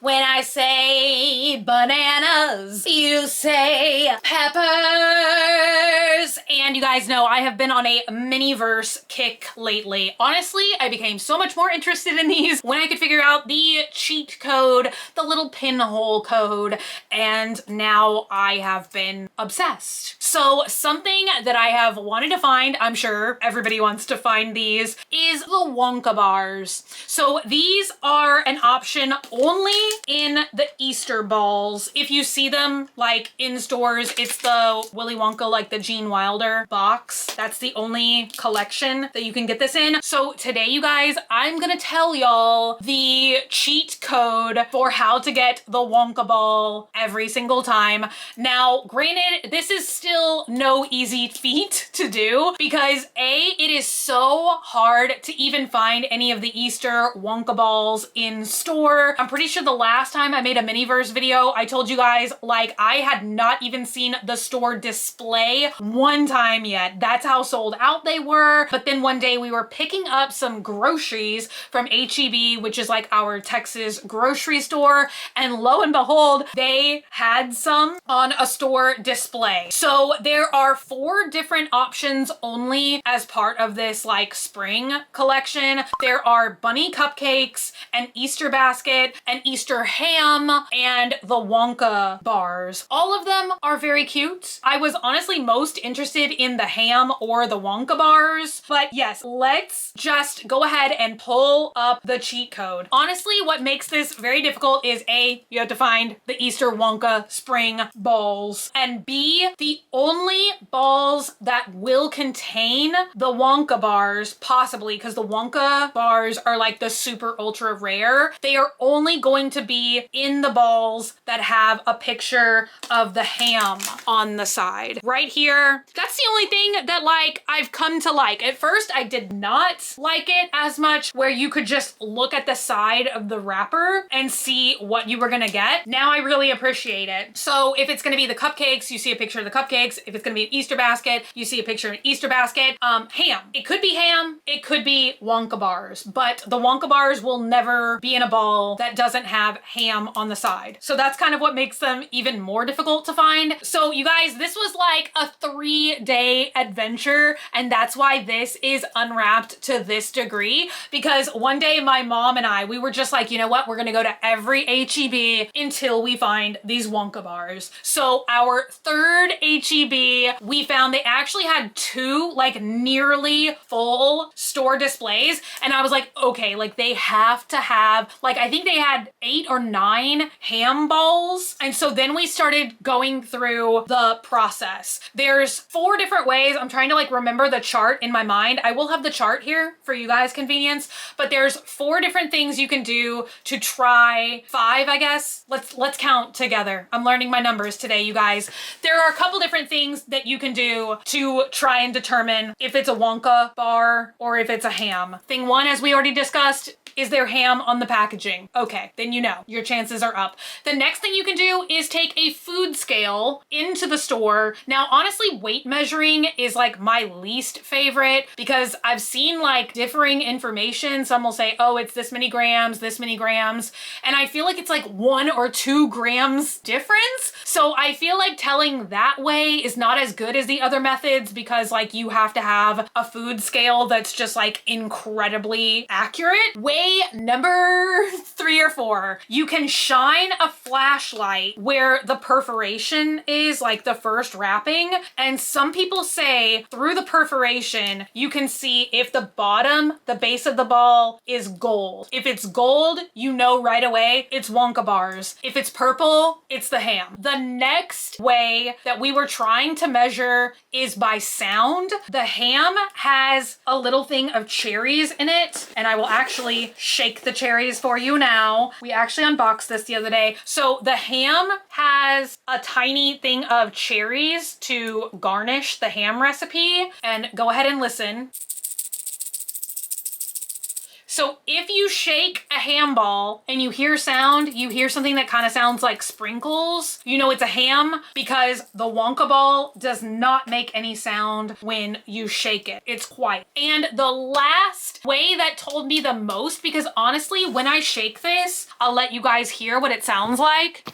When I say bananas, you say peppers. And you guys know I have been on a Miniverse kick lately. Honestly, I became so much more interested in these when I could figure out the cheat code, the little pinhole code, and now I have been obsessed. So something that I have wanted to find, I'm sure everybody wants to find these, is the Wonka bars. So these are an option only in the Easter balls. If you see them like in stores, it's the Willy Wonka, like the Gene Wilder box. That's the only collection that you can get this in. So today, you guys, I'm gonna tell y'all the cheat code for how to get the Wonka ball every single time. Now, granted, this is still no easy feat to do because A, it is so hard to even find any of the Easter Wonka balls in store. I'm pretty sure the last time I made a Miniverse video, I told you guys, like, I had not even seen the store display one time yet. That's how sold out they were. But then one day we were picking up some groceries from HEB, which is like our Texas grocery store, and lo and behold, they had some on a store display. So there are 4 different options only as part of this like spring collection. There are bunny cupcakes, an Easter basket, an Easter ham, and the Wonka bars. All of them are very cute. I was honestly most interested in the ham or the Wonka bars, but yes, let's just go ahead and pull up the cheat code. Honestly, what makes this very difficult is A, you have to find the Easter Wonka spring balls, and B, the only balls that will contain the Wonka bars, possibly, because the Wonka bars are like the super ultra rare. They are only going to be in the balls that have a picture of the ham on the side. Right here. That's the only thing that like I've come to like. At first, I did not like it as much where you could just look at the side of the wrapper and see what you were gonna get. Now I really appreciate it. So if it's gonna be the cupcakes, you see a picture of the cupcakes. If it's gonna be an Easter basket, you see a picture of an Easter basket. Ham. It could be ham, it could be Wonka bars, but the Wonka bars will never be in a ball that doesn't have ham on the side. So that's kind of what makes them even more difficult to find. So you guys, this was like a 3-day adventure, and that's why this is unwrapped to this degree, because one day my mom and I, we were just like, you know what, we're gonna go to every HEB until we find these Wonka bars. So our 3rd HEB, we found they actually had 2 like nearly full store displays, and I was like, okay, like they have to have, like, I think they had 8 or 9 ham balls. And so then we started going through the process. There's 4 different ways. I'm trying to like remember the chart in my mind. I will have the chart here for you guys' convenience, but there's 4 different things you can do to try 5, I guess. Let's count together. I'm learning my numbers today, you guys. There are a couple different things that you can do to try and determine if it's a Wonka bar or if it's a ham. Thing 1, as we already discussed, is there ham on the packaging? Okay, then you know, your chances are up. The next thing you can do is take a food scale into the store. Now, honestly, weight measuring is like my least favorite because I've seen like differing information. Some will say, oh, it's this many grams, and I feel like it's like 1 or 2 grams difference. So I feel like telling that way is not as good as the other methods because like you have to have a food scale that's just like incredibly accurate. Way number 3 or 4, you can shine a flashlight where the perforation is, like the first wrapping, and some people say through the perforation you can see if the bottom, the base of the ball, is gold. If it's gold, you know right away it's Wonka bars. If it's purple, it's the ham. The next way that we were trying to measure is by sound. The ham has a little thing of cherries in it, and I will actually shake the cherries for you now. We actually unboxed this the other day. So the ham has a tiny thing of cherries to garnish the ham recipe, and go ahead and listen. So if you shake a ham ball and you hear sound, you hear something that kind of sounds like sprinkles, you know it's a ham, because the Wonka ball does not make any sound when you shake it. It's quiet. And the last way that told me the most, because honestly, when I shake this, I'll let you guys hear what it sounds like.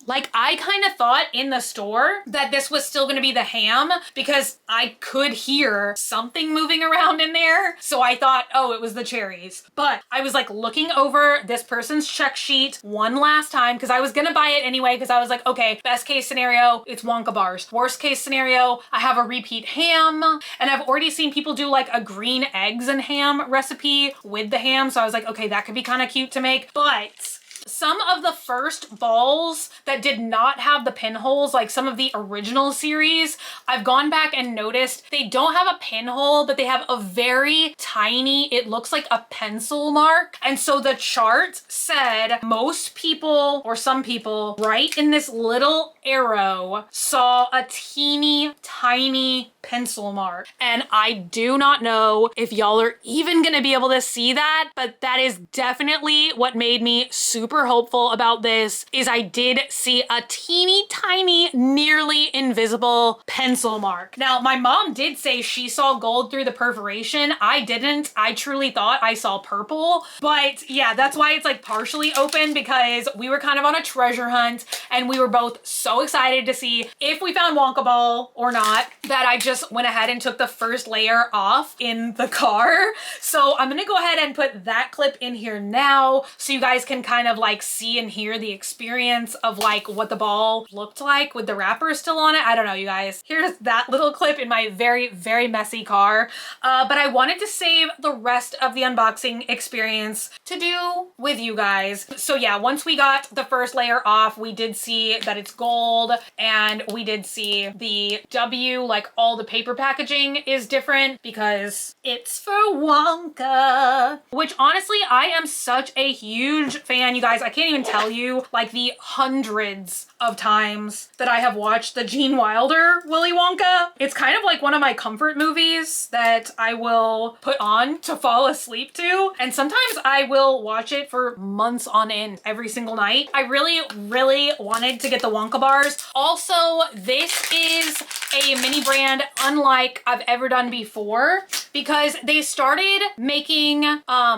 Like, I kind of thought in the store that this was still gonna be the ham because I could hear something moving around in there. So I thought, oh, it was the cherries. But I was like looking over this person's check sheet one last time because I was gonna buy it anyway because I was like, okay, best case scenario, it's Wonka bars. Worst case scenario, I have a repeat ham. And I've already seen people do like a green eggs and ham recipe with the ham. So I was like, okay, that could be kind of cute to make. But some of the first balls that did not have the pinholes, like some of the original series, I've gone back and noticed they don't have a pinhole, but they have a very tiny, it looks like a pencil mark. And so the chart said most people, or some people, right in this little arrow saw a teeny tiny pencil mark. And I do not know if y'all are even gonna be able to see that, but that is definitely what made me super hopeful about this, is I did see a teeny tiny, nearly invisible pencil mark. Now, my mom did say she saw gold through the perforation. I didn't. I truly thought I saw purple, but yeah, that's why it's like partially open, because we were kind of on a treasure hunt and we were both so excited to see if we found Wonka ball or not, that I just went ahead and took the first layer off in the car. So I'm gonna go ahead and put that clip in here now so you guys can kind of like see and hear the experience of like what the ball looked like with the wrapper still on it. I don't know, you guys. Here's that little clip in my very, very messy car. But I wanted to save the rest of the unboxing experience to do with you guys. So yeah, once we got the first layer off, we did see that it's gold, and we did see the W, like all the paper packaging is different because it's for Wonka, which honestly, I am such a huge fan, you guys. I can't even tell you like the hundreds of times that I have watched the Gene Wilder Willy Wonka. It's kind of like one of my comfort movies that I will put on to fall asleep to. And sometimes I will watch it for months on end every single night. I really, really wanted to get the Wonka bars. Also, this is a mini brand unlike I've ever done before, because they started making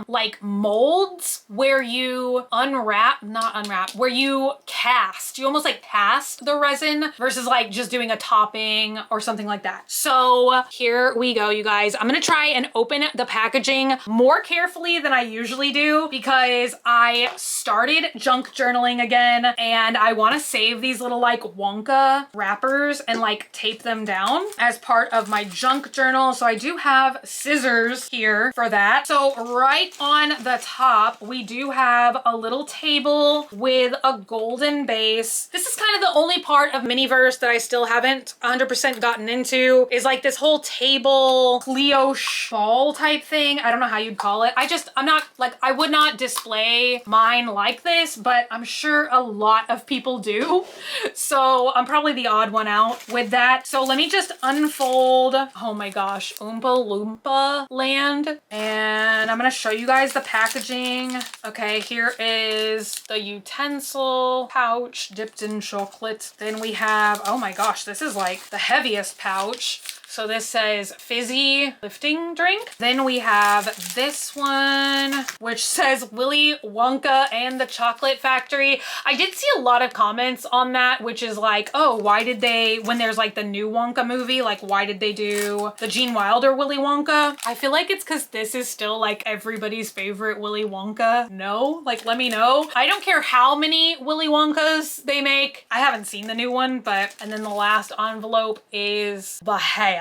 like molds where you where you cast. You almost like cast the resin versus like just doing a topping or something like that. So here we go, you guys. I'm gonna try and open the packaging more carefully than I usually do because I started junk journaling again and I want to save these little like Wonka wrappers and like tape them down as part of my junk journal. So I do have scissors here for that. So right on the top, we do have a little table with a golden base. This is kind of the only part of Miniverse that I still haven't 100% gotten into, is like this whole table cleoche ball type thing. I don't know how you'd call it. I'm not like, I would not display mine like this, but I'm sure a lot of people do. So I'm probably the odd one out with that. So let me just unfold, oh my gosh, Oompa Loompa land. And I'm gonna show you guys the packaging. Okay, here is the utensil pouch dipped in chocolate. Then we have, oh my gosh, this is like the heaviest pouch. So this says fizzy lifting drink. Then we have this one, which says Willy Wonka and the Chocolate Factory. I did see a lot of comments on that, which is like, oh, why did they, when there's like the new Wonka movie, like why did they do the Gene Wilder Willy Wonka? I feel like it's because this is still like everybody's favorite Willy Wonka. No, like let me know. I don't care how many Willy Wonkas they make. I haven't seen the new one, but, and then the last envelope is the hat.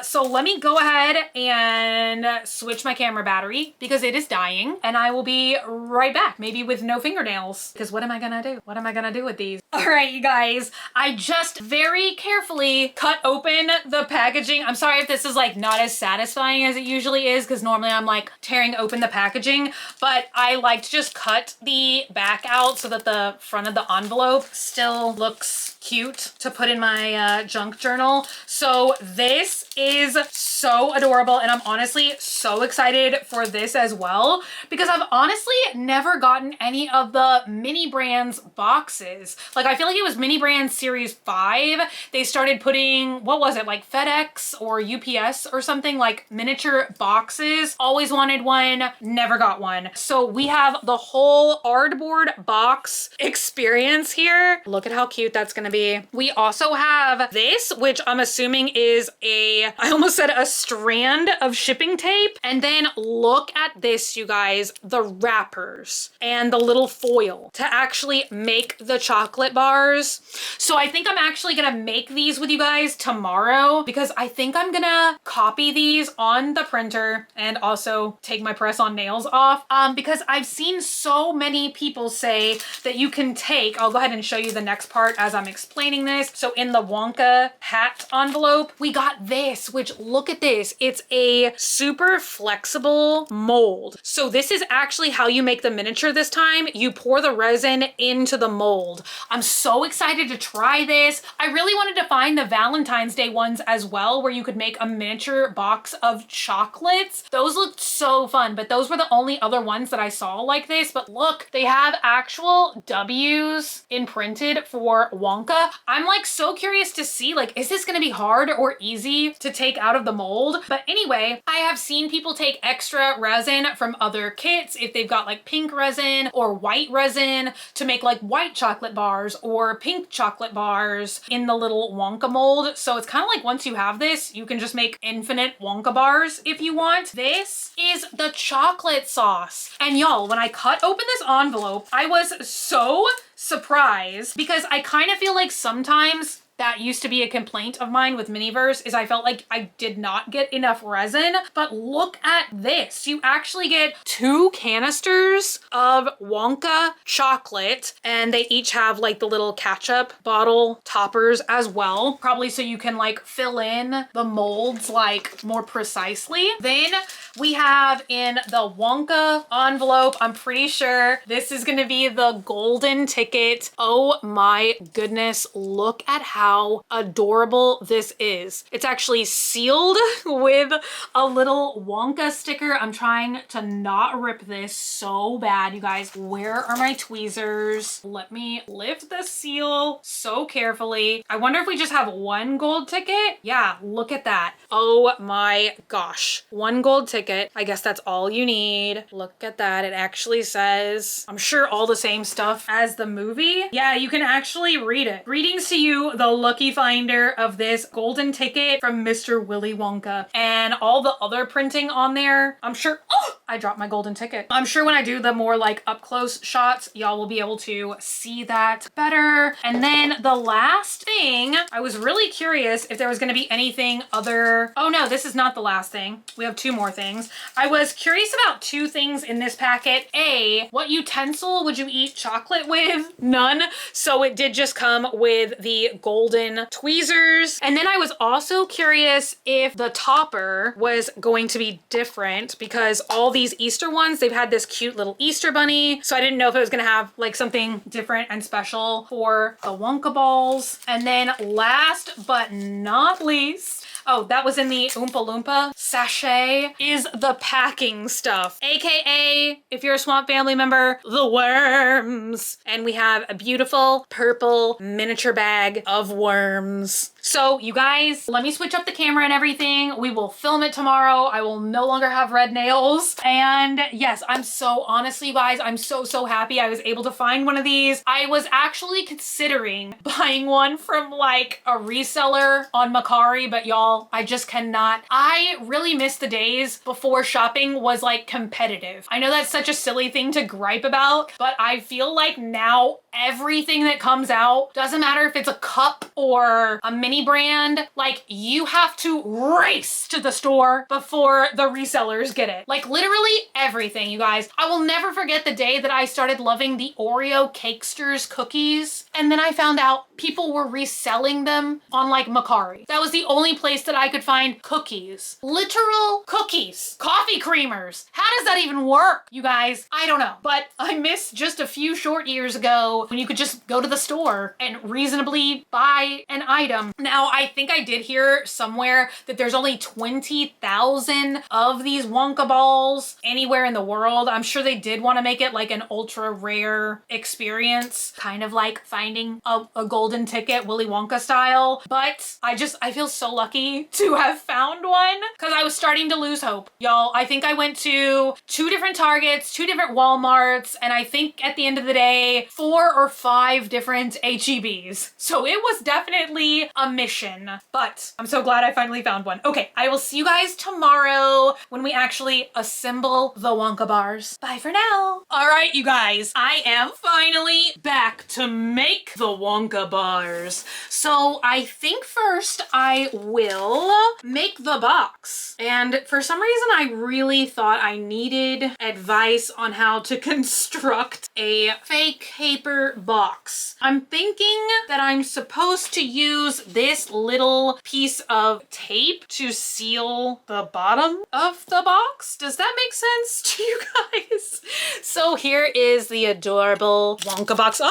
So let me go ahead and switch my camera battery because it is dying, and I will be right back, maybe with no fingernails, because what am I gonna do? What am I gonna do with these? All right, you guys, I just very carefully cut open the packaging. I'm sorry if this is like not as satisfying as it usually is, because normally I'm like tearing open the packaging, but I like to just cut the back out so that the front of the envelope still looks cute to put in my junk journal. So this is so adorable, and I'm honestly so excited for this as well because I've honestly never gotten any of the Mini Brands boxes. Like, I feel like it was Mini Brands Series 5. They started putting, what was it, like FedEx or UPS or something, like miniature boxes. Always wanted one, never got one. So we have the whole cardboard box experience here. Look at how cute that's gonna be. We also have this, which I'm assuming is I almost said a strand of shipping tape. And then look at this, you guys, the wrappers and the little foil to actually make the chocolate bars. So I think I'm actually gonna make these with you guys tomorrow because I think I'm gonna copy these on the printer and also take my press-on nails off because I've seen so many people say that you can take, I'll go ahead and show you the next part as I'm explaining this. So in the Wonka hat envelope, we got this, which look at this. It's a super flexible mold. So this is actually how you make the miniature this time. You pour the resin into the mold. I'm so excited to try this. I really wanted to find the Valentine's Day ones as well, where you could make a miniature box of chocolates. Those looked so fun, but those were the only other ones that I saw like this. But look, they have actual W's imprinted for Wonka. I'm like so curious to see, like, is this gonna be hard or easy to take out of the mold? But anyway, I have seen people take extra resin from other kits if they've got like pink resin or white resin to make like white chocolate bars or pink chocolate bars in the little Wonka mold. So it's kind of like once you have this, you can just make infinite Wonka bars if you want. This is the chocolate sauce. And y'all, when I cut open this envelope, I was so surprised because I kind of feel like sometimes that used to be a complaint of mine with Miniverse is I felt like I did not get enough resin, but look at this. You actually get 2 canisters of Wonka chocolate and they each have like the little ketchup bottle toppers as well, probably so you can like fill in the molds like more precisely. Then we have in the Wonka envelope, I'm pretty sure this is gonna be the golden ticket. Oh my goodness, look at how adorable this is. It's actually sealed with a little Wonka sticker. I'm trying to not rip this so bad, you guys. Where are my tweezers? Let me lift the seal so carefully. I wonder if we just have 1 gold ticket. Yeah, look at that. Oh my gosh. 1 gold ticket. I guess that's all you need. Look at that. It actually says, I'm sure all the same stuff as the movie. Yeah, you can actually read it. Greetings to you, the lucky finder of this golden ticket from Mr. Willy Wonka. And all the other printing on there, I'm sure, oh, I dropped my golden ticket. I'm sure when I do the more like up close shots, y'all will be able to see that better. And then the last thing, I was really curious if there was gonna be anything other, oh no, this is not the last thing. We have 2 more things. I was curious about 2 things in this packet. A, what utensil would you eat chocolate with? None. So it did just come with the golden tweezers. And then I was also curious if the topper was going to be different because all these Easter ones, they've had this cute little Easter bunny. So I didn't know if it was gonna have like something different and special for the Wonka balls. And then last but not least, oh, that was in the Oompa Loompa sachet, is the packing stuff. AKA, if you're a Swamp Family member, the worms. And we have a beautiful purple miniature bag of worms. So you guys, let me switch up the camera and everything. We will film it tomorrow. I will no longer have red nails. And yes, I'm so, honestly, you guys, I'm so happy I was able to find one of these. I was actually considering buying one from like a reseller on Mercari, but y'all, I just cannot. I really miss the days before shopping was like competitive. I know that's such a silly thing to gripe about, but I feel like now everything that comes out, doesn't matter if it's a cup or a mini brand, like you have to race to the store before the resellers get it. Like literally everything, you guys. I will never forget the day that I started loving the Oreo Cakesters cookies. And then I found out people were reselling them on like Mercari. That was the only place place that I could find cookies. Literal cookies. Coffee creamers. How does that even work? You guys, I don't know. But I miss just a few short years ago when you could just go to the store and reasonably buy an item. Now, I think I did hear somewhere that there's only 20,000 of these Wonka balls anywhere in the world. I'm sure they did want to make it like an ultra rare experience, kind of like finding a golden ticket, Willy Wonka style. But I feel so lucky to have found one because I was starting to lose hope. Y'all, I think I went to 2 different Targets, 2 different Walmarts, and I think at the end of the day, 4 or 5 different HEBs. So it was definitely a mission, but I'm so glad I finally found one. Okay, I will see you guys tomorrow when we actually assemble the Wonka bars. Bye for now. All right, you guys, I am finally back to make the Wonka bars. So I think first I will make the box. And for some reason, I really thought I needed advice on how to construct a fake paper box. I'm thinking that I'm supposed to use this little piece of tape to seal the bottom of the box. Does that make sense to you guys? So here is the adorable Wonka box.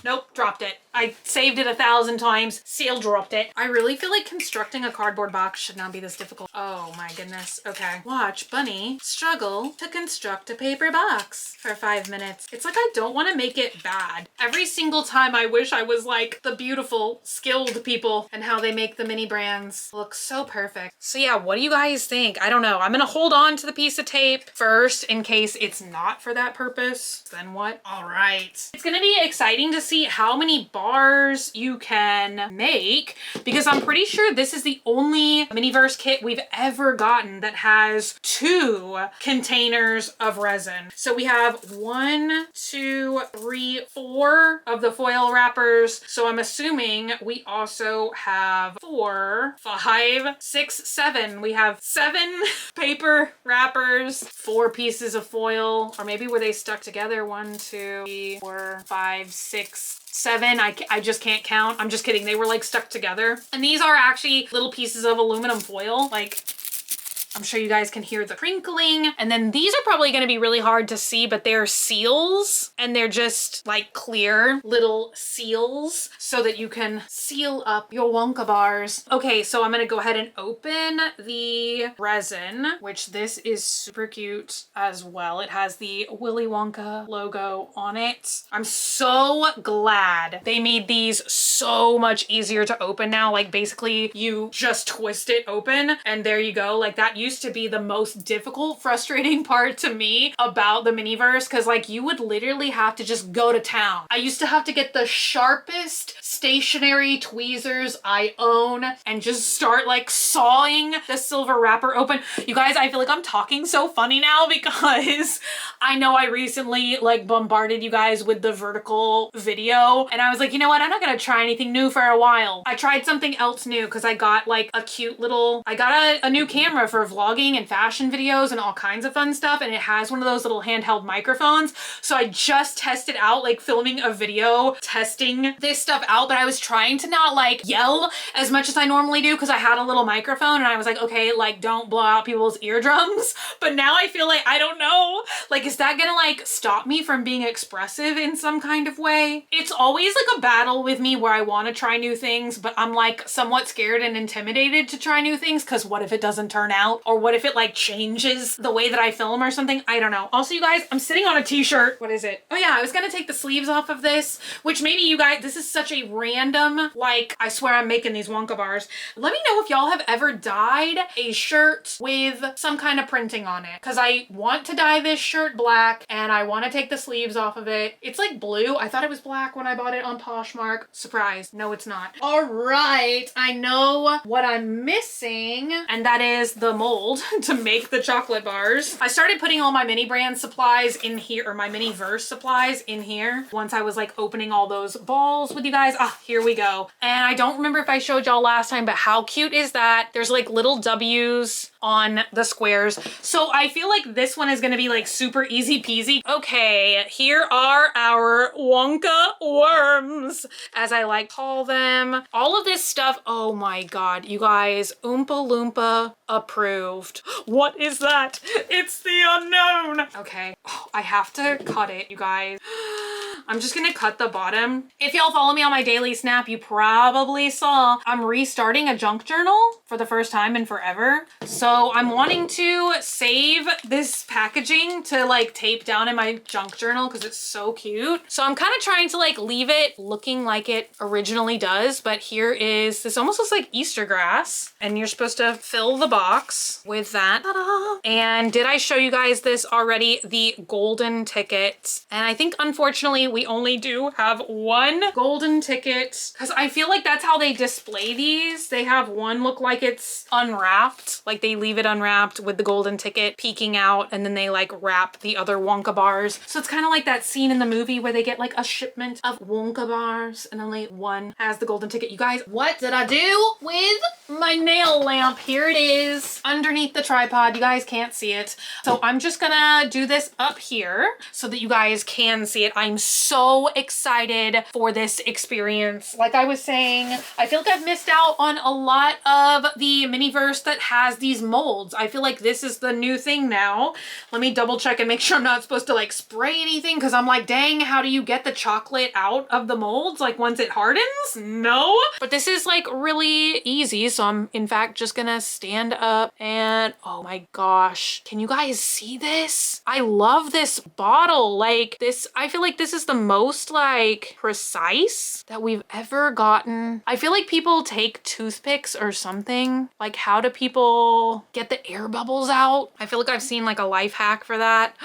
Nope, dropped it. I saved it 1,000 times, seal dropped it. I really feel like constructing a cardboard box should not be this difficult. Oh my goodness. Okay. Watch Bunny struggle to construct a paper box for 5 minutes. It's like I don't want to make it bad. Every single time I wish I was like the beautiful, skilled people and how they make the mini brands look so perfect. So yeah, what do you guys think? I don't know. I'm gonna hold on to the piece of tape first in case it's not for that purpose. Then what? All right. It's gonna be exciting to see how many bars you can make because I'm pretty sure this is the only Miniverse kit we've ever gotten that has 2 containers of resin. So we have 1, 2, 3, 4 of the foil wrappers. So I'm assuming we also have 4, 5, 6, 7. We have 7 paper wrappers, 4 pieces of foil, or maybe were they stuck together? 1, 2, 3, 4, 5, 6, 7. I just can't count. I'm just kidding. They were like stuck together. And these are actually little pieces of aluminum foil. Like, I'm sure you guys can hear the crinkling. And then these are probably going to be really hard to see, but they're seals and they're just like clear little seals so that you can seal up your Wonka bars. Okay, so I'm going to go ahead and open the resin, which this is super cute as well. It has the Willy Wonka logo on it. I'm so glad they made these so much easier to open now. Like basically you just twist it open and there you go. Like that used to be the most difficult, frustrating part to me about the Miniverse because like you would literally have to just go to town. I used to have to get the sharpest stationary tweezers I own and just start like sawing the silver wrapper open. You guys, I feel like I'm talking so funny now because I know I recently like bombarded you guys with the vertical video and I was like, you know what? I'm not gonna try anything new for a while. I tried something else new because I got like a cute little, I got a new camera for vlogging and fashion videos and all kinds of fun stuff, and it has one of those little handheld microphones. So I just tested out like filming a video testing this stuff out, but I was trying to not like yell as much as I normally do because I had a little microphone and I was like, okay, like don't blow out people's eardrums. But now I feel like, I don't know, like is that gonna like stop me from being expressive in some kind of way? It's always like a battle with me where I want to try new things, but I'm like somewhat scared and intimidated to try new things because what if it doesn't turn out? Or what if it like changes the way that I film or something? I don't know. Also, you guys, I'm sitting on a t-shirt. What is it? Oh yeah, I was gonna take the sleeves off of this, which maybe you guys, this is such a random, like, I swear I'm making these Wonka bars. Let me know if y'all have ever dyed a shirt with some kind of printing on it. Cause I want to dye this shirt black and I want to take the sleeves off of it. It's like blue. I thought it was black when I bought it on Poshmark. Surprise. No, it's not. All right. I know what I'm missing, and that is the mold. mold to make the chocolate bars. I started putting all my mini brand supplies in here, or my Miniverse supplies in here, once I was like opening all those balls with you guys. Ah, here we go. And I don't remember if I showed y'all last time, but how cute is that? There's like little W's on the squares. So I feel like this one is gonna be like super easy peasy. Okay, here are our Wonka worms, as I like to call them. All of this stuff, oh my God, you guys, Oompa Loompa approved. What is that? It's the unknown. Okay, oh, I have to cut it, you guys. I'm just gonna cut the bottom. If y'all follow me on my daily snap, you probably saw I'm restarting a junk journal for the first time in forever. So I'm wanting to save this packaging to like tape down in my junk journal because it's so cute. So I'm kind of trying to like leave it looking like it originally does, but here is, this almost looks like Easter grass, and you're supposed to fill the box with that. Ta-da! And did I show you guys this already? The golden ticket. And I think unfortunately we only do have one golden ticket because I feel like that's how they display these. They have one look like it's unwrapped, like they leave it unwrapped with the golden ticket peeking out, and then they like wrap the other Wonka bars. So it's kind of like that scene in the movie where they get like a shipment of Wonka bars and only one has the golden ticket. You guys, what did I do with my nail lamp? Here it is underneath the tripod. You guys can't see it. So I'm just gonna do this up here so that you guys can see it. I'm so excited for this experience. Like I was saying, I feel like I've missed out on a lot of the Miniverse that has these molds. I feel like this is the new thing now. Let me double check and make sure I'm not supposed to like spray anything, because I'm like, dang, how do you get the chocolate out of the molds like once it hardens? No. But this is like really easy. So I'm in fact just gonna stand up and oh my gosh, can you guys see this? I love this bottle. Like this, I feel like this is the most like precise that we've ever gotten. I feel like people take toothpicks or something. Like how do people get the air bubbles out? I feel like I've seen like a life hack for that.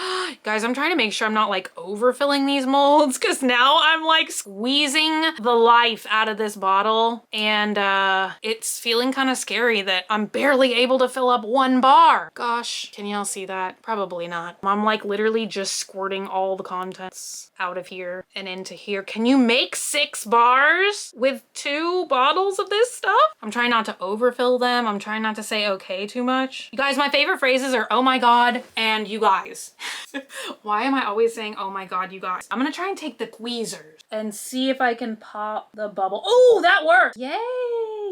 Guys, I'm trying to make sure I'm not like overfilling these molds, because now I'm like squeezing the life out of this bottle, and it's feeling kind of scary that I'm barely able to fill up one bar. Gosh, can y'all see that? Probably not. I'm like literally just squirting all the contents out of here and into here. Can you make 6 bars with 2 bottles of this stuff? I'm trying not to overfill them. I'm trying not to say okay too much. You guys, my favorite phrases are oh my God and you guys. Why am I always saying oh my God, you guys? I'm gonna try and take the tweezers and see if I can pop the bubble. Oh, that worked. Yay.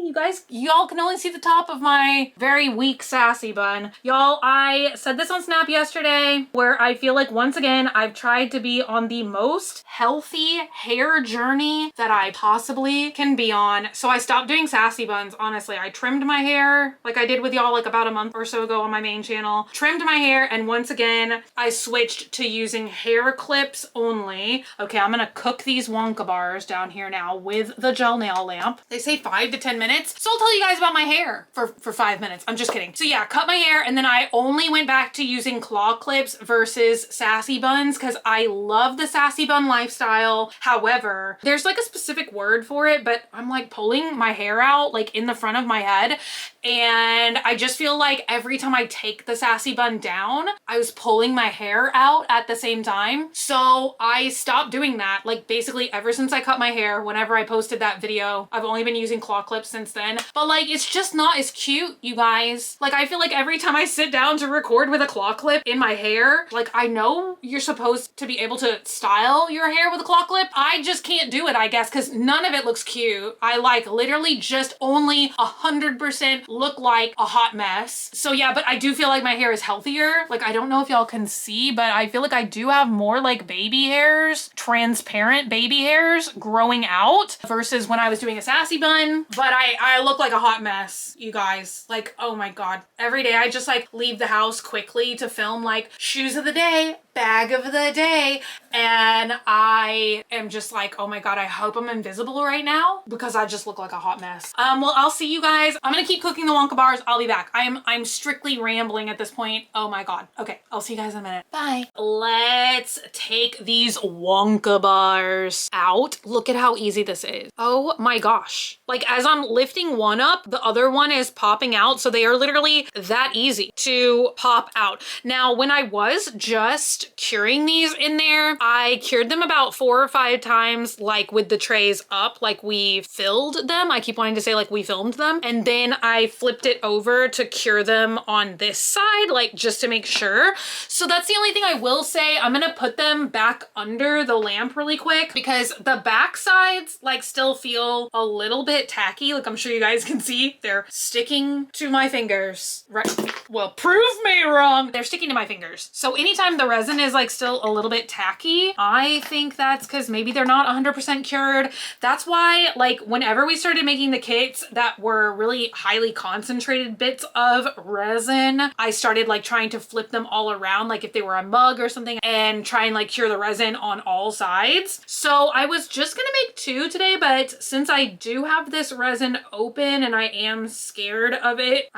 You guys, y'all can only see the top of my very weak sassy bun. Y'all, I said this on Snap yesterday, where I feel like once again, I've tried to be on the most healthy hair journey that I possibly can be on. So I stopped doing sassy buns, honestly. I trimmed my hair like I did with y'all like about a month or so ago on my main channel. Trimmed my hair, and once again, I switched to using hair clips only. Okay, I'm gonna cook these Wonka bars down here now with the gel nail lamp. They say 5 to 10 minutes. So I'll tell you guys about my hair for 5 minutes. I'm just kidding. So yeah, cut my hair, and then I only went back to using claw clips versus sassy buns because I love the sassy bun lifestyle. However, there's like a specific word for it, but I'm like pulling my hair out like in the front of my head, and I just feel like every time I take the sassy bun down, I was pulling my hair out at the same time. So I stopped doing that. Like basically ever since I cut my hair, whenever I posted that video, I've only been using claw clips since then. But like, it's just not as cute, you guys. Like I feel like every time I sit down to record with a claw clip in my hair, like I know you're supposed to be able to style your hair with a claw clip. I just can't do it, I guess, because none of it looks cute. I like literally just only 100% look like a hot mess. So yeah, but I do feel like my hair is healthier. Like I don't know if y'all can see, but I feel like I do have more like baby hairs, transparent baby hairs growing out versus when I was doing a sassy bun. But I look like a hot mess, you guys. Like, oh my God. Every day I just like leave the house quickly to film like shoes of the day, bag of the day. And I am just like, oh my God, I hope I'm invisible right now because I just look like a hot mess. Well, I'll see you guys. I'm gonna keep cooking the Wonka bars. I'll be back. I'm strictly rambling at this point. Oh my God. Okay, I'll see you guys in a minute. Bye. Let's take these Wonka bars out. Look at how easy this is. Oh my gosh. Like as I'm lifting one up, the other one is popping out. So they are literally that easy to pop out. Now, when I was just curing these in there, I cured them about 4 or 5 times, like with the trays up, like we filled them. I keep wanting to say like we filmed them. And then I flipped it over to cure them on this side, like just to make sure. So that's the only thing I will say. I'm gonna put them back under the lamp really quick because the back sides like still feel a little bit tacky. Like I'm sure you guys can see they're sticking to my fingers. Right. Well, prove me wrong. They're sticking to my fingers. So anytime the resin is like still a little bit tacky, I think that's because maybe they're not 100% cured. That's why like whenever we started making the kits that were really highly concentrated bits of resin, I started like trying to flip them all around, like if they were a mug or something, and try and like cure the resin on all sides. So I was just gonna make 2 today, but since I do have this resin open and I am scared of it,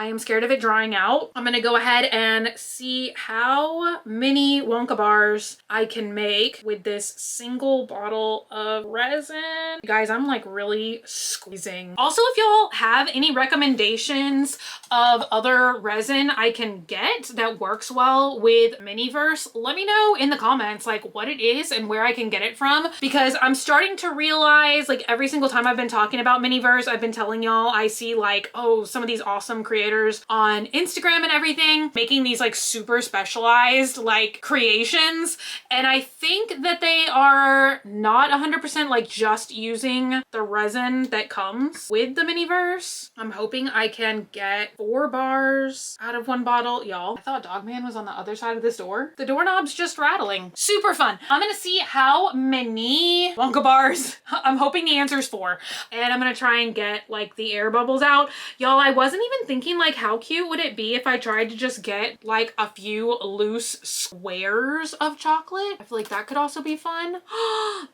drying out, I'm gonna go ahead and see how many Wonka bars I can make with this single bottle of resin. You guys, I'm like really squeezing. Also, if y'all have any recommendations of other resin I can get that works well with Miniverse, let me know in the comments like what it is and where I can get it from, because I'm starting to realize like every single time I've been talking about Miniverse, I've been telling y'all I see like, oh, some of these awesome creators on Instagram and everything making these like super specialized like creations, and I think that they are not 100% like just using the resin that comes with the Miniverse. I'm hoping I can get 4 bars out of 1 bottle. Y'all, I thought Dogman was on the other side of this door. The doorknob's just rattling. Super fun. I'm gonna see how many Wonka bars. I'm hoping the answer is 4. And I'm gonna try and get like the air bubbles out. Y'all, I wasn't even thinking like how cute would it be if I tried to just get like a few loose squares of chocolate. I feel like that could also be fun.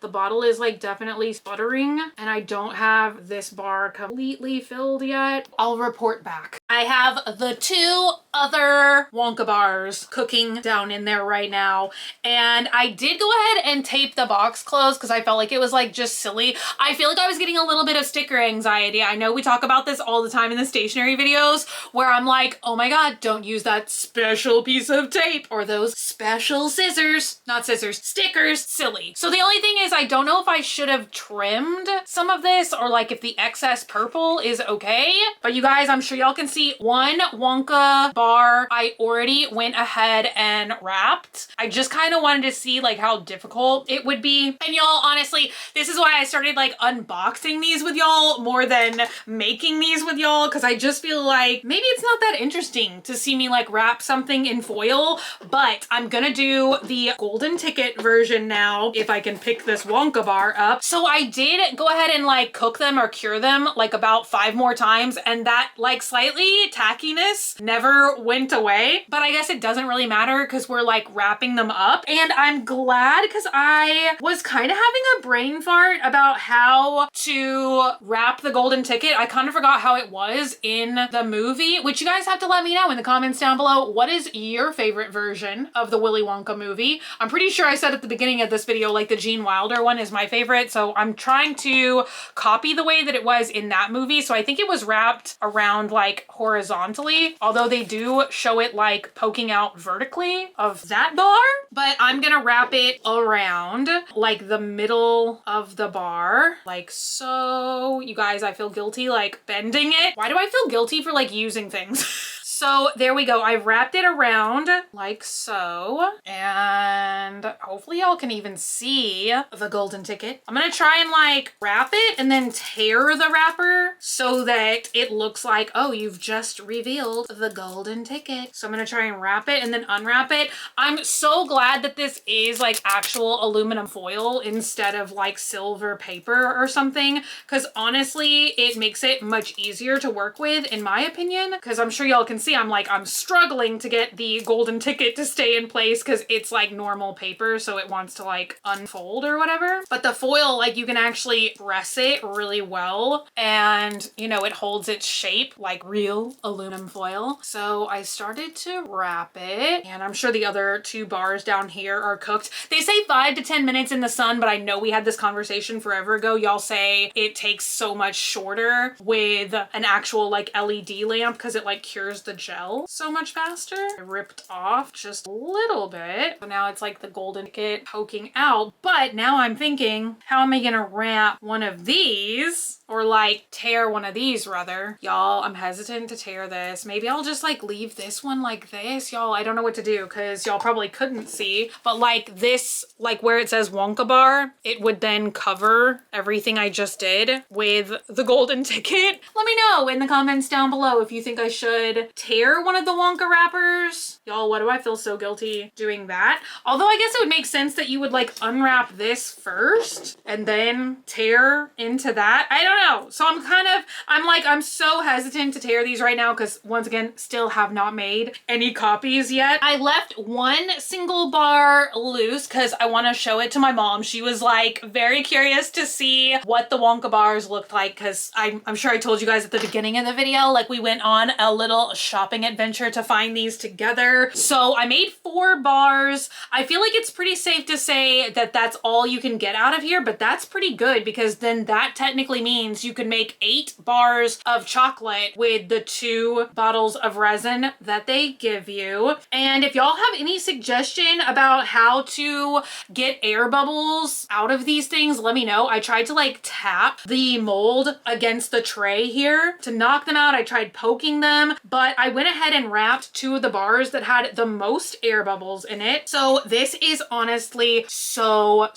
The bottle is like definitely sputtering and I don't have this bar completely filled yet. I'll report back. I have the 2 other Wonka bars cooking down in there right now, and I did go ahead and tape the box closed because I felt like it was like just silly. I feel like I was getting a little bit of sticker anxiety. I know we talk about this all the time in the stationery videos where I'm like, oh my God, don't use that special piece of tape or those special scissors, not scissors, stickers, silly. So the only thing is I don't know if I should have trimmed some of this or like if the excess purple is okay, but you guys, I'm sure y'all can see 1 Wonka bar I already went ahead and wrapped. I just kind of wanted to see like how difficult it would be. And y'all, honestly, this is why I started like unboxing these with y'all more than making these with y'all, because I just feel like maybe it's not that interesting to see me like wrap something in foil, but I'm gonna do the golden ticket version now if I can pick this Wonka bar up. So I did go ahead and like cook them or cure them like about 5 more times, and that like slightly tackiness never went away, but I guess it doesn't really matter because we're like wrapping them up. And I'm glad because I was kind of having a brain fart about how to wrap the golden ticket. I kind of forgot how it was in the movie, which you guys have to let me know in the comments down below. What is your favorite version of the Willy Wonka movie? I'm pretty sure I said at the beginning of this video like the Gene Wilder one is my favorite, so I'm trying to copy the way that it was in that movie. So I think it was wrapped around like horizontally, although they do show it like poking out vertically of that bar, but I'm gonna wrap it around like the middle of the bar like so. You guys, I feel guilty like bending it. Why do I feel guilty for like using things? So there we go. I've wrapped it around like so, and hopefully y'all can even see the golden ticket. I'm gonna try and like wrap it and then tear the wrapper so that it looks like, oh, you've just revealed the golden ticket. So I'm gonna try and wrap it and then unwrap it. I'm so glad that this is like actual aluminum foil instead of like silver paper or something, because honestly, it makes it much easier to work with in my opinion, because I'm sure y'all can see, I'm struggling to get the golden ticket to stay in place because it's like normal paper, so it wants to like unfold or whatever. But the foil, like you can actually press it really well and you know, it holds its shape like real aluminum foil. So I started to wrap it, and I'm sure the other 2 bars down here are cooked. They say 5 to 10 minutes in the sun, but I know we had this conversation forever ago. Y'all say it takes so much shorter with an actual like LED lamp because it like cures the gel so much faster. I ripped off just a little bit. So now it's like the golden ticket poking out. But now I'm thinking, how am I gonna wrap one of these? Or like tear one of these rather. Y'all, I'm hesitant to tear this. Maybe I'll just like leave this one like this. Y'all, I don't know what to do because y'all probably couldn't see. But like this, like where it says Wonka bar, it would then cover everything I just did with the golden ticket. Let me know in the comments down below if you think I should tear one of the Wonka wrappers. Y'all, why do I feel so guilty doing that? Although I guess it would make sense that you would like unwrap this first and then tear into that. I don't know. So I'm so hesitant to tear these right now because once again, still have not made any copies yet. I left 1 single bar loose because I want to show it to my mom. She was like very curious to see what the Wonka bars looked like because I'm sure I told you guys at the beginning of the video, like we went on a little shopping adventure to find these together. So I made 4 bars. I feel like it's pretty safe to say that that's all you can get out of here, but that's pretty good because then that technically means you can make 8 bars of chocolate with the 2 bottles of resin that they give you. And if y'all have any suggestion about how to get air bubbles out of these things, let me know. I tried to like tap the mold against the tray here to knock them out. I tried poking them, but I went ahead and wrapped 2 of the bars that had the most air bubbles in it. So this is honestly so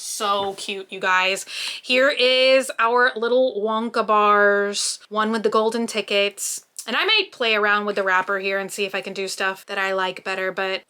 cute, you guys. Here is our little Wonka bars, one with the golden tickets. And I might play around with the wrapper here and see if I can do stuff that I like better. But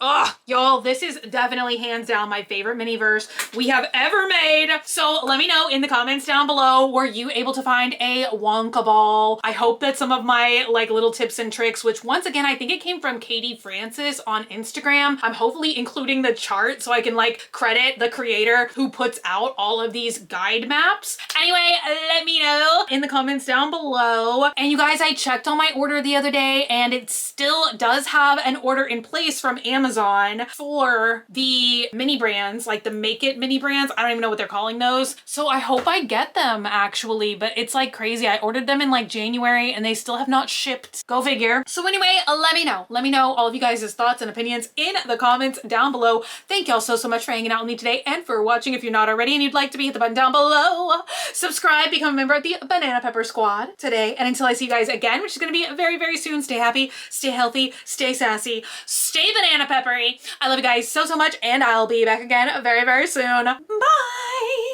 y'all, this is definitely hands down my favorite Miniverse we have ever made. So let me know in the comments down below, were you able to find a Wonka ball? I hope that some of my like little tips and tricks, which once again, I think it came from Katie Francis on Instagram. I'm hopefully including the chart so I can like credit the creator who puts out all of these guide maps. Anyway, let me know in the comments down below. And you guys, I checked on my order the other day and it still does have an order in place from Amazon for the mini brands, like the Make It mini brands. I don't even know what they're calling those. So I hope I get them actually, but it's like crazy. I ordered them in like January and they still have not shipped. Go figure. So anyway, let me know. Let me know all of you guys' thoughts and opinions in the comments down below. Thank y'all so much for hanging out with me today and for watching. If you're not already and you'd like to be, hit the button down below. Subscribe, become a member of the Banana Pepper Squad today. And until I see you guys again, which is going to be very soon, stay happy, stay healthy, stay sassy, stay banana peppery. I love you guys so much and I'll be back again very soon. Bye!